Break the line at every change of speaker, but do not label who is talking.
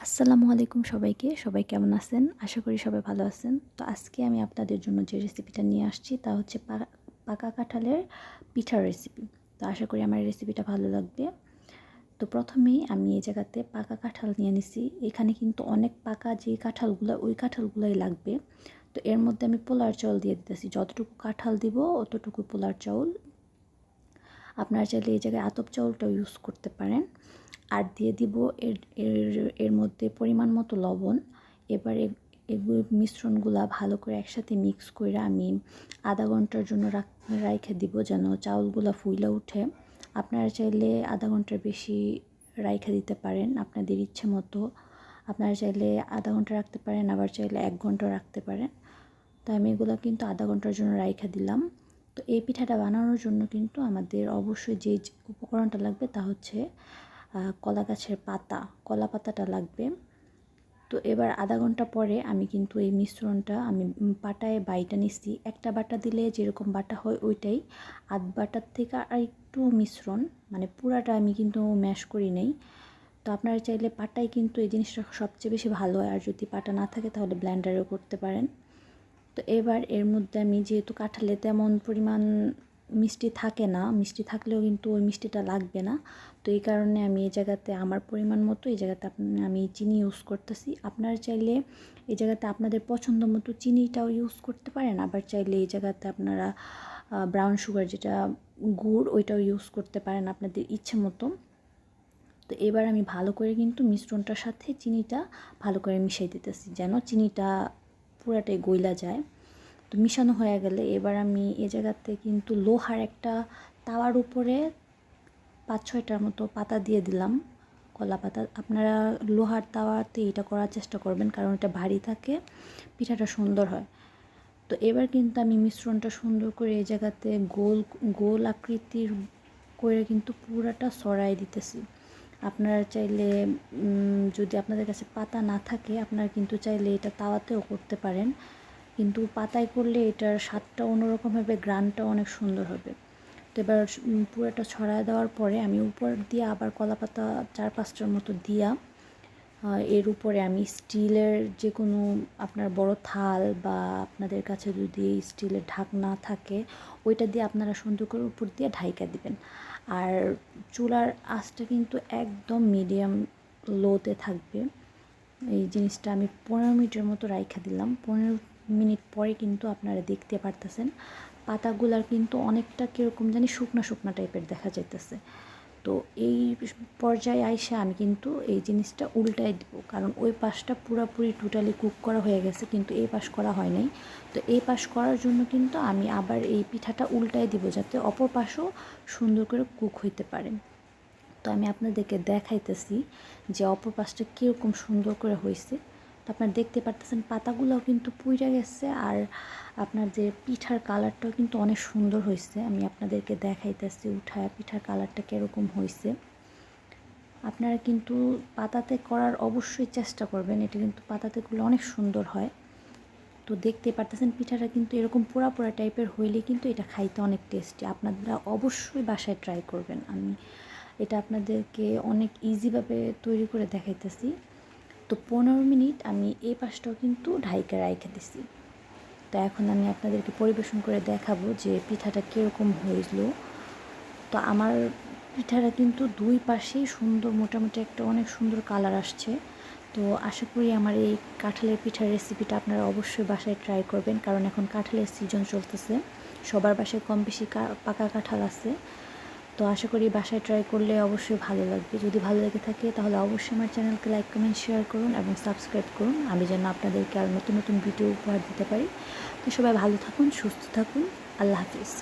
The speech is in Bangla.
আসসালামু আলাইকুম সবাই কেমন আছেন? আশা করি সবাই ভালো আছেন। তো আজকে আমি আপনাদের জন্য যে রেসিপিটা নিয়ে আসছি তা হচ্ছে পাকা কাঁঠালের পিঠার রেসিপি। তো আশা করি আমার এই রেসিপিটা ভালো লাগবে। তো প্রথমেই আমি এই জায়গাতে পাকা কাঁঠাল নিয়ে নিছি। এখানে কিন্তু অনেক পাকা যে কাঁঠালগুলো ওই কাঁঠালগুলাই লাগবে। তো এর মধ্যে আমি পোলার চাউল দিয়ে দিতেছি। যতটুকু কাঁঠাল দিব অতটুকু পোলার চাউল। আপনারা চাইলে এই জায়গায় আতপ চাউলটাও ইউজ করতে পারেন। আর দিয়ে দিব এর এর এর মধ্যে পরিমাণ মতো লবণ। এবারে এগুলো মিশ্রণগুলা ভালো করে একসাথে মিক্স করে আমি আধা ঘন্টার জন্য রাইখে দিব যেন চাউলগুলা ফুইলা উঠে। আপনারা চাইলে আধা ঘন্টার বেশি রাইখে দিতে পারেন আপনাদের ইচ্ছে মতো। আপনারা চাইলে আধা ঘন্টা রাখতে পারেন, আবার চাইলে 1 ঘন্টাও রাখতে পারেন। তো আমি এগুলো কিন্তু আধা ঘন্টার জন্য রাইখে দিলাম। তো এই পিঠাটা বানানোর জন্য কিন্তু আমাদের অবশ্যই যে উপকরণটা লাগবে তা হচ্ছে কলা গাছের পাতা, কলা পাতাটা লাগবে। তো এবার আধা ঘন্টা পরে আমি কিন্তু এই মিশ্রণটা আমি পাটায় বাইটা নিচ্ছি। একটা বাটা দিলে যেরকম বাটা হয় ওইটাই, আধ বাটার থেকে আর একটু মিশ্রণ, মানে পুরাটা আমি কিন্তু ম্যাশ করি নেই। তো আপনারা চাইলে পাটায় কিন্তু এই জিনিসটা সবচেয়ে বেশি ভালো হয়, আর যদি পাটা না থাকে তাহলে ব্লেন্ডারেও করতে পারেন। তো এবার এর মধ্যে আমি যেহেতু কাঁঠালে তেমন পরিমাণ মিষ্টি থাকে না, মিষ্টি থাকলেও কিন্তু ওই মিষ্টিটা লাগবে না। তো এই কারণে আমি এই জায়গাতে আমার পরিমাণ মতো এই জায়গাতে আমি চিনি ইউজ করতেছি। আপনারা চাইলে এই জায়গাতে আপনাদের পছন্দ মতো চিনিটাও ইউজ করতে পারেন, আবার চাইলে এই জায়গাতে আপনারা ব্রাউন সুগার যেটা গুড় ওইটাও ইউজ করতে পারেন আপনাদের ইচ্ছে মতো। তো এবার আমি ভালো করে কিন্তু মিশ্রণটার সাথে চিনিটা ভালো করে মিশিয়ে দিতেছি যেন চিনিটা পুরাটাই গইলা যায়। তো মিশানো হয়ে গেলে এবার আমি এ জায়গাতে কিন্তু লোহার একটা তাওয়ার উপরে 5-6টার মতো পাতা দিয়ে দিলাম, কলা পাতা। আপনারা লোহার তাওয়াতে এটা করার চেষ্টা করবেন, কারণ এটা ভারী থাকে, পিঠাটা সুন্দর হয়। তো এবার কিন্তু আমি মিশ্রণটা সুন্দর করে এই জায়গাতে গোল গোল আকৃতির করে কিন্তু পুরাটা ছড়াই দিতেছি। আপনারা চাইলে যদি আপনাদের কাছে পাতা না থাকে আপনারা কিন্তু চাইলে এটা তাওয়াতেও করতে পারেন, কিন্তু পাতায় করলে এটার স্বাদটা অন্যরকম হবে, ঘ্রাণটাও অনেক সুন্দর হবে। তো এবার পুরোটা ছড়ায় দেওয়ার পরে আমি উপর দিয়ে আবার কলা পাতা 4-5টার মতো দিয়া এর উপরে আমি স্টিলের যে কোনো আপনার বড় থাল বা আপনাদের কাছে যদি স্টিলের ঢাকনা থাকে ওইটা দিয়ে আপনারা সুন্দর করে উপর দিয়ে ঢাইকা দিবেন। আর চুলার আঁচটা কিন্তু একদম মিডিয়াম লোতে থাকবে। এই জিনিসটা আমি 15 মিনিটের মতো রাইখা দিলাম। 15 মিনিট পরে কিন্তু আপনারা দেখতে পারতেছেন পাতাগুলার কিন্তু অনেকটা কীরকম জানি শুকনা শুকনা টাইপের দেখা যাইতেছে। তো এই পর্যায়ে আইসা আমি কিন্তু এই জিনিসটা উল্টাই দিব, কারণ ওই পাশটা পুরোপুরি টোটালি কুক করা হয়ে গেছে কিন্তু এই পাশ করা হয় নাই। তো এই পাশ করার জন্য কিন্তু আমি আবার এই পিঠাটা উল্টাই দিব যাতে অপর পাশও সুন্দর করে কুক হইতে পারে। তো আমি আপনাদেরকে দেখাইতেছি যে অপর পাশটা কীরকম সুন্দর করে হয়েছে। তো আপনারা দেখতে পারতেছেন পাতাগুলোও কিন্তু পুইরা গেছে, আর আপনার যে পিঠার কালারটাও কিন্তু অনেক সুন্দর হয়েছে। আমি আপনাদেরকে দেখাইতেছি উঠায় পিঠার কালারটা কীরকম হয়েছে। আপনারা কিন্তু পাতাতে করার অবশ্যই চেষ্টা করবেন, এটা কিন্তু পাতাতে করলে অনেক সুন্দর হয়। তো দেখতে পারতেছেন পিঠাটা কিন্তু এরকম পোড়া পোড়া টাইপের হইলে কিন্তু এটা খাইতে অনেক টেস্টি। আপনারা অবশ্যই বাসায় ট্রাই করবেন। আমি এটা আপনাদেরকে অনেক ইজিভাবে তৈরি করে দেখাইতেছি। তো 15 মিনিট আমি এই পাশটাও কিন্তু ঢাইকা রাইখা দিছি। তো এখন আমি আপনাদেরকে পরিবেশন করে দেখাবো যে পিঠাটা কীরকম হয়েছিল। তো আমার পিঠাটা কিন্তু দুই পাশেই সুন্দর মোটামুটি একটা অনেক সুন্দর কালার আসছে। তো আশা করি আমার এই কাঁঠালের পিঠার রেসিপিটা আপনারা অবশ্যই বাসায় ট্রাই করবেন, কারণ এখন কাঁঠালের সিজন চলতেছে, সবার বাসায় কম বেশি পাকা কাঁঠাল আছে। তো আশা করি বাসায় ট্রাই করলে অবশ্যই ভালো লাগবে। যদি ভালো লেগে থাকে তাহলে অবশ্যই আমার চ্যানেলকে লাইক কমেন্ট শেয়ার করুন এবং সাবস্ক্রাইব করুন, আমি যেন আপনাদেরকে আর নতুন নতুন ভিডিও উপহার দিতে পারি। তো সবাই ভালো থাকুন, সুস্থ থাকুন, আল্লাহ হাফিজ।